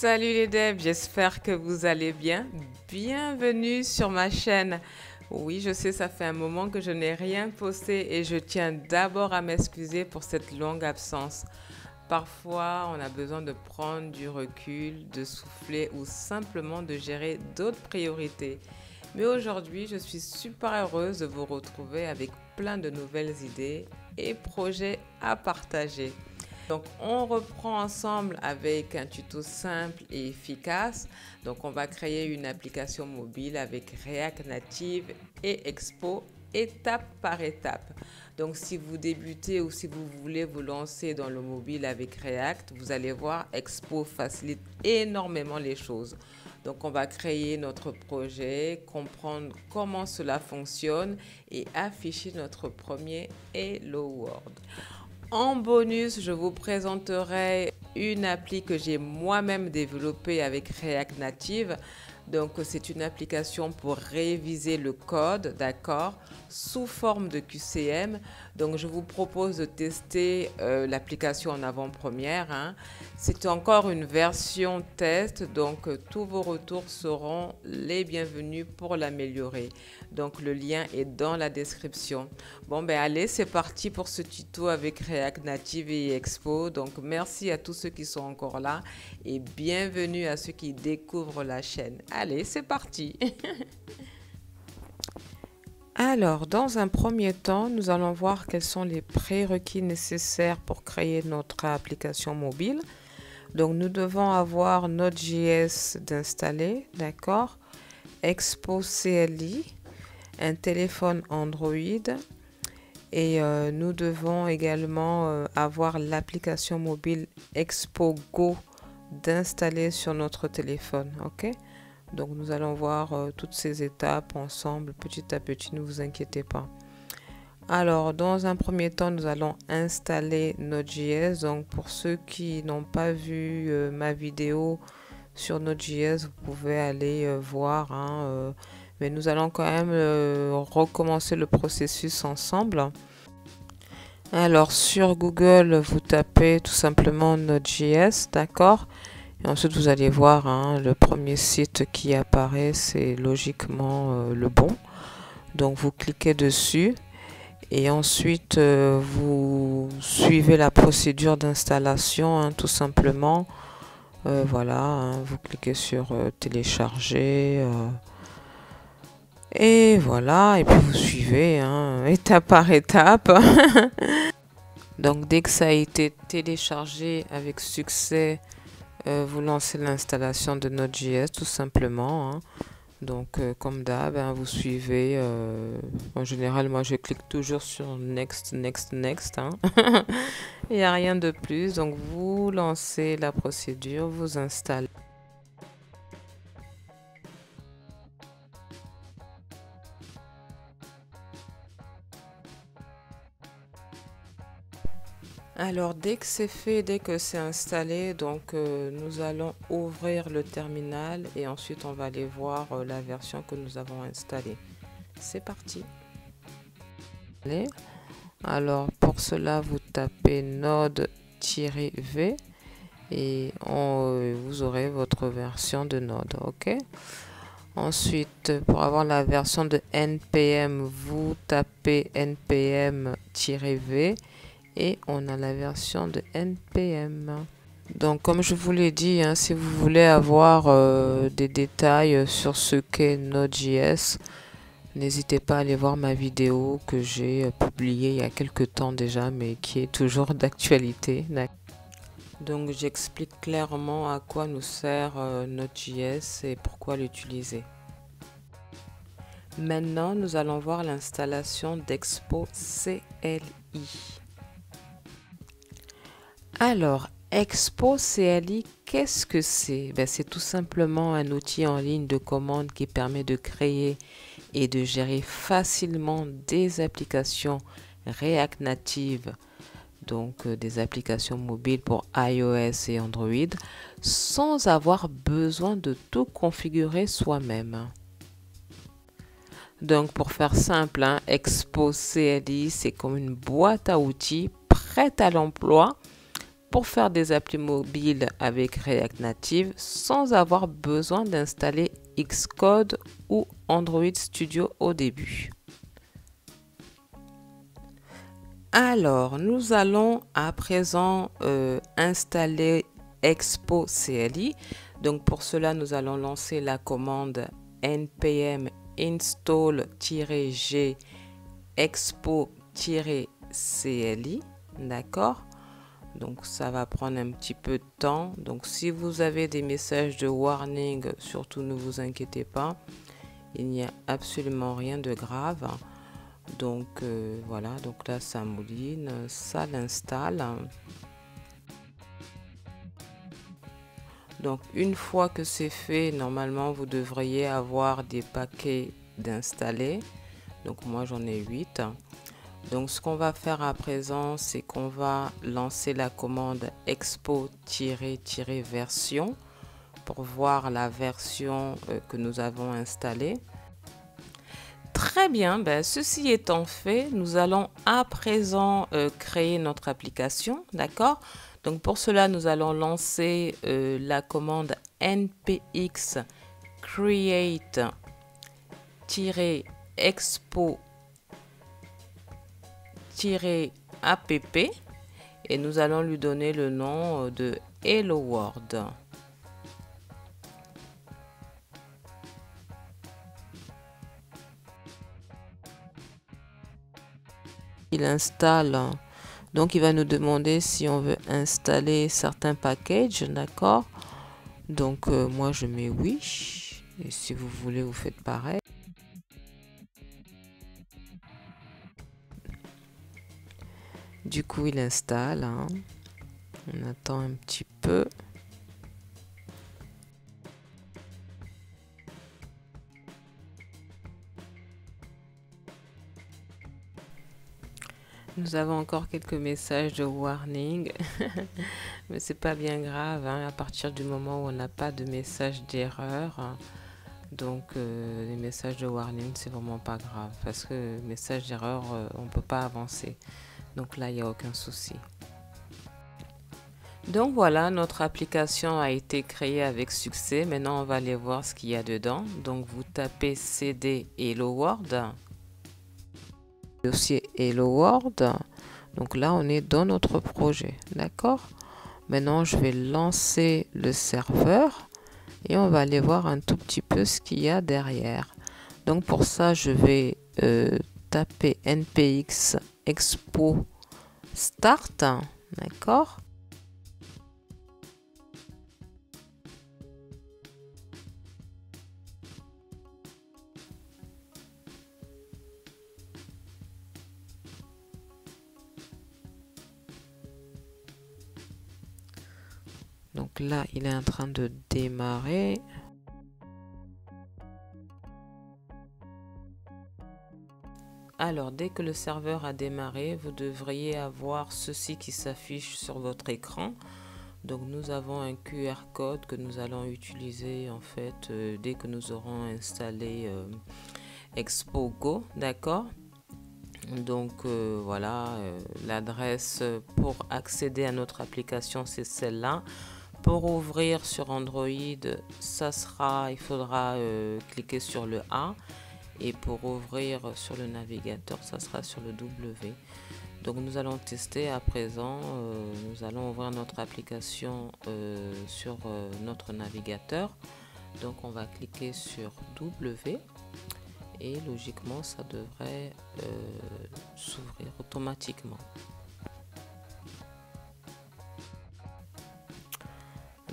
Salut les devs, j'espère que vous allez bien. Bienvenue sur ma chaîne. Oui, je sais, ça fait un moment que je n'ai rien posté et je tiens d'abord à m'excuser pour cette longue absence. Parfois, on a besoin de prendre du recul, de souffler ou simplement de gérer d'autres priorités. Mais aujourd'hui, je suis super heureuse de vous retrouver avec plein de nouvelles idées et projets à partager. Donc, on reprend ensemble avec un tuto simple et efficace. Donc, on va créer une application mobile avec React Native et Expo, étape par étape. Donc, si vous débutez ou si vous voulez vous lancer dans le mobile avec React, vous allez voir, Expo facilite énormément les choses. Donc, on va créer notre projet, comprendre comment cela fonctionne et afficher notre premier Hello World. En bonus, je vous présenterai une appli que j'ai moi-même développée avec React Native. Donc, c'est une application pour réviser le code, d'accord, sous forme de QCM. Donc, je vous propose de tester l'application en avant-première, hein. C'est encore une version test, donc tous vos retours seront les bienvenus pour l'améliorer. Donc, le lien est dans la description. Bon, ben allez, c'est parti pour ce tuto avec React Native et Expo. Donc, merci à tous ceux qui sont encore là et bienvenue à ceux qui découvrent la chaîne. Allez, c'est parti. Alors, dans un premier temps, nous allons voir quels sont les prérequis nécessaires pour créer notre application mobile. Donc, nous devons avoir Node.js d'installer, d'accord, Expo CLI, un téléphone Android et nous devons également avoir l'application mobile Expo Go d'installer sur notre téléphone, ok? Donc, nous allons voir toutes ces étapes ensemble, petit à petit, ne vous inquiétez pas. Alors, dans un premier temps, nous allons installer Node.js. Donc, pour ceux qui n'ont pas vu ma vidéo sur Node.js, vous pouvez aller voir, hein, mais nous allons quand même recommencer le processus ensemble. Alors, sur Google, vous tapez tout simplement Node.js, d'accord? Et ensuite, vous allez voir, hein, le premier site qui apparaît, c'est logiquement le bon. Donc, vous cliquez dessus. Et ensuite, vous suivez la procédure d'installation, hein, tout simplement. Voilà, hein, vous cliquez sur télécharger. Et voilà, et puis vous suivez, hein, étape par étape. Donc, dès que ça a été téléchargé avec succès, vous lancez l'installation de Node.js, tout simplement, hein. Donc, comme d'hab, hein, vous suivez. En général, moi, je clique toujours sur Next, Next, Next, hein. Il n'y a rien de plus. Donc, vous lancez la procédure, vous installez. Alors, dès que c'est fait, dès que c'est installé, donc nous allons ouvrir le terminal et ensuite on va aller voir la version que nous avons installée. C'est parti. Allez. Alors, pour cela, vous tapez node-v et vous aurez votre version de Node, ok? Ensuite, pour avoir la version de npm, vous tapez npm-v et on a la version de npm. Donc, comme je vous l'ai dit, hein, si vous voulez avoir des détails sur ce qu'est Node.js, n'hésitez pas à aller voir ma vidéo que j'ai publiée il y a quelques temps déjà, mais qui est toujours d'actualité. Donc, j'explique clairement à quoi nous sert Node.js et pourquoi l'utiliser. Maintenant, nous allons voir l'installation d'Expo CLI. Alors, Expo CLI, qu'est-ce que c'est? C'est tout simplement un outil en ligne de commande qui permet de créer et de gérer facilement des applications React Native, donc des applications mobiles pour iOS et Android, sans avoir besoin de tout configurer soi-même. Donc, pour faire simple, hein, Expo CLI, c'est comme une boîte à outils prête à l'emploi pour faire des applis mobiles avec React Native sans avoir besoin d'installer Xcode ou Android Studio au début. Alors, nous allons à présent installer Expo CLI. Donc pour cela, nous allons lancer la commande npm install-g expo-cli. D'accord? Donc ça va prendre un petit peu de temps. Donc si vous avez des messages de warning, surtout ne vous inquiétez pas. Il n'y a absolument rien de grave. Donc voilà, donc là ça mouline, ça l'installe. Donc une fois que c'est fait, normalement vous devriez avoir des paquets d'installer. Donc moi j'en ai 8. Donc ce qu'on va faire à présent, c'est qu'on va lancer la commande expo-version pour voir la version que nous avons installée. Très bien, ben, ceci étant fait, nous allons à présent créer notre application, d'accord? Donc pour cela, nous allons lancer la commande npx create-expo-app et nous allons lui donner le nom de Hello World. Il installe, donc il va nous demander si on veut installer certains packages, d'accord? Donc moi je mets oui, et si vous voulez vous faites pareil. Du coup il installe, hein. On attend un petit peu. Nous avons encore quelques messages de warning, mais c'est pas bien grave, hein, à partir du moment où on n'a pas de message d'erreur. Donc les messages de warning, c'est vraiment pas grave parce que message d'erreur, on peut pas avancer. Donc là, il n'y a aucun souci. Donc voilà, notre application a été créée avec succès. Maintenant, on va aller voir ce qu'il y a dedans. Donc vous tapez cd Hello World. Dossier Hello World. Donc là on est dans notre projet, d'accord? Maintenant je vais lancer le serveur et on va aller voir un tout petit peu ce qu'il y a derrière. Donc pour ça je vais taper npx expo start, d'accord? Donc là, il est en train de démarrer. Alors, dès que le serveur a démarré, vous devriez avoir ceci qui s'affiche sur votre écran. Donc, nous avons un QR code que nous allons utiliser en fait dès que nous aurons installé ExpoGo, d'accord? Donc voilà, l'adresse pour accéder à notre application, c'est celle-là. Pour ouvrir sur Android, il faudra cliquer sur le A. Et pour ouvrir sur le navigateur, ça sera sur le W. Donc nous allons tester à présent. Nous allons ouvrir notre application sur notre navigateur. Donc on va cliquer sur W. Et logiquement, ça devrait s'ouvrir automatiquement.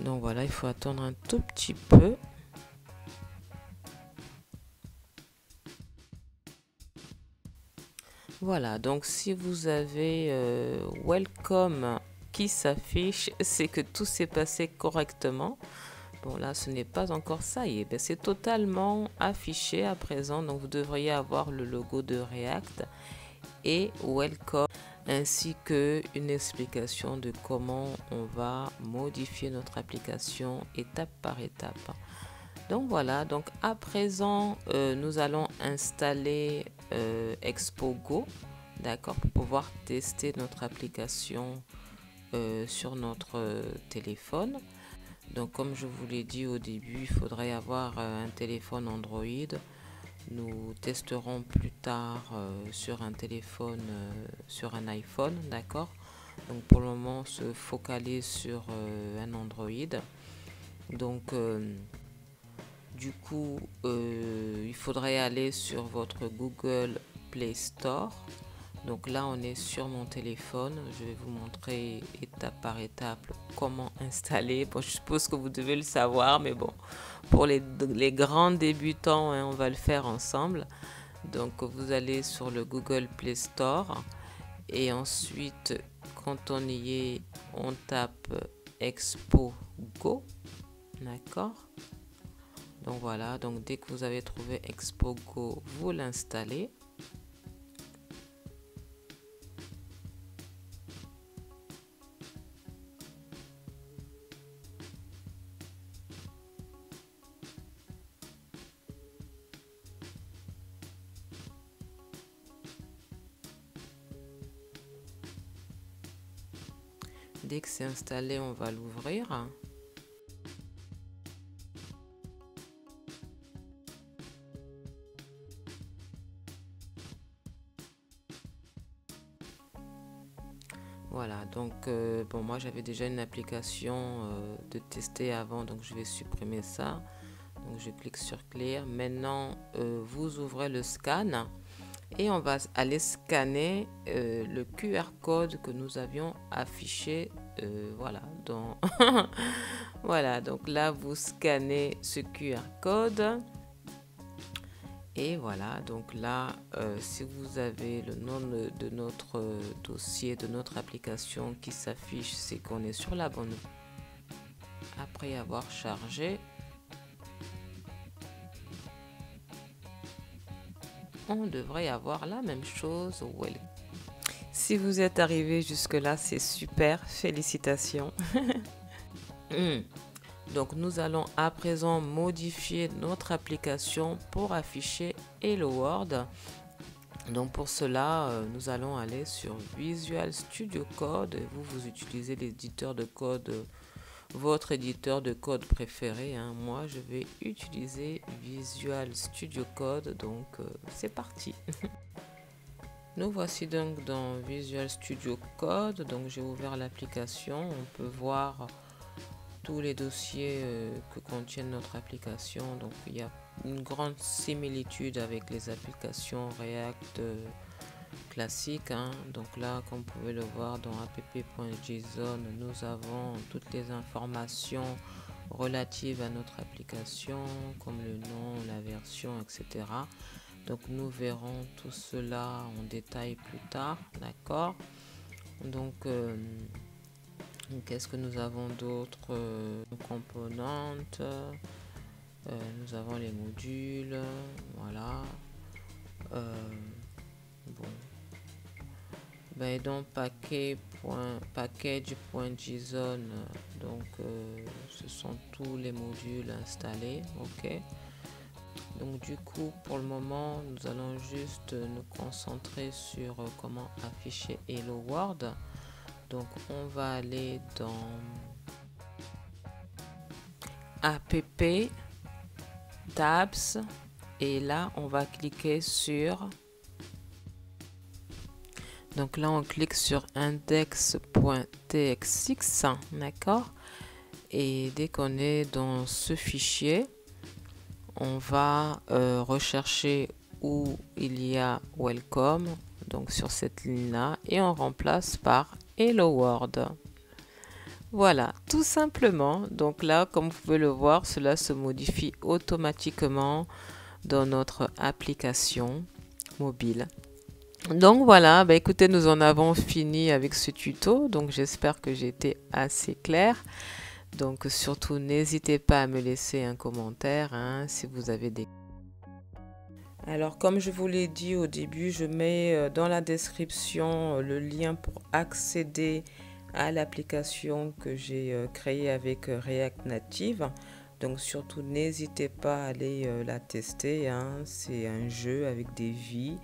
Donc voilà, il faut attendre un tout petit peu. Voilà, donc si vous avez Welcome qui s'affiche, c'est que tout s'est passé correctement. Bon là, ce n'est pas encore ça, c'est totalement affiché à présent. Donc vous devriez avoir le logo de React et Welcome, ainsi que une explication de comment on va modifier notre application étape par étape. Donc voilà, donc à présent, nous allons installer ExpoGo, d'accord, pour pouvoir tester notre application sur notre téléphone. Donc comme je vous l'ai dit au début, il faudrait avoir un téléphone Android. Nous testerons plus tard sur un téléphone, sur un iPhone, d'accord? Donc pour le moment, on se focalise sur un Android. Donc du coup, il faudrait aller sur votre Google Play Store. Donc là, on est sur mon téléphone. Je vais vous montrer étape par étape comment installer. Bon, je suppose que vous devez le savoir, mais bon, pour les grands débutants, hein, on va le faire ensemble. Donc, vous allez sur le Google Play Store et ensuite, quand on y est, on tape Expo Go. D'accord? Donc voilà, donc dès que vous avez trouvé Expo Go, vous l'installez. Dès que c'est installé, on va l'ouvrir. Voilà, donc bon, moi j'avais déjà une application de tester avant, donc je vais supprimer ça. Donc je clique sur Clear. Maintenant, vous ouvrez le scan et on va aller scanner le QR code que nous avions affiché. Voilà, voilà, donc là vous scannez ce QR code. Et voilà, donc là, si vous avez le nom de notre dossier, de notre application qui s'affiche, c'est qu'on est sur la bonne. Après avoir chargé, on devrait avoir la même chose. Si vous êtes arrivé jusque-là, c'est super, félicitations. Donc nous allons à présent modifier notre application pour afficher Hello World. Donc pour cela, nous allons aller sur Visual Studio Code. Vous utilisez l'éditeur de code, votre éditeur de code préféré, hein. Moi, je vais utiliser Visual Studio Code. Donc c'est parti. Nous voici donc dans Visual Studio Code. Donc j'ai ouvert l'application. On peut voir tous les dossiers que contiennent notre application. Donc il y a une grande similitude avec les applications React classiques, hein. Donc là, comme vous pouvez le voir dans app.json, nous avons toutes les informations relatives à notre application, comme le nom, la version, etc. Donc nous verrons tout cela en détail plus tard, d'accord? Donc qu'est-ce que nous avons d'autres composantes? Nous avons les modules, voilà. Bon. Ben donc package.json, donc ce sont tous les modules installés, ok. Donc du coup, pour le moment, nous allons juste nous concentrer sur comment afficher Hello World. Donc on va aller dans app, tabs, et là on va cliquer sur, donc là on clique sur index.txx, d'accord, et dès qu'on est dans ce fichier, on va rechercher où il y a welcome, donc sur cette ligne là, et on remplace par Hello World. Voilà, tout simplement. Donc là, comme vous pouvez le voir, cela se modifie automatiquement dans notre application mobile. Donc voilà, bah écoutez, nous en avons fini avec ce tuto. Donc j'espère que j'ai été assez claire. Donc surtout, n'hésitez pas à me laisser un commentaire, hein, si vous avez des... Alors comme je vous l'ai dit au début, je mets dans la description le lien pour accéder à l'application que j'ai créée avec React Native. Donc surtout n'hésitez pas à aller la tester, hein. C'est un jeu avec des vies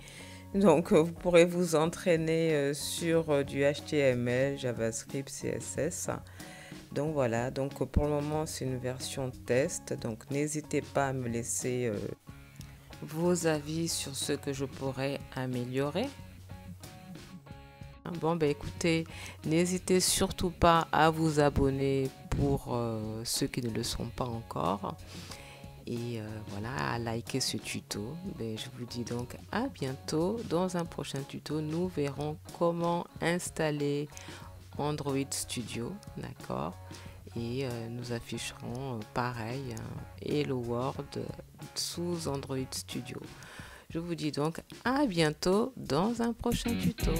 Donc, vous pourrez vous entraîner sur du HTML, JavaScript, CSS. Donc voilà, donc pour le moment c'est une version test, donc n'hésitez pas à me laisser vos avis sur ce que je pourrais améliorer. Bon, ben écoutez, n'hésitez surtout pas à vous abonner pour ceux qui ne le sont pas encore. Et voilà, à liker ce tuto. Ben, je vous dis donc à bientôt. Dans un prochain tuto, nous verrons comment installer Android Studio, d'accord? Et nous afficherons pareil Hello World sous Android Studio. Je vous dis donc à bientôt dans un prochain tuto.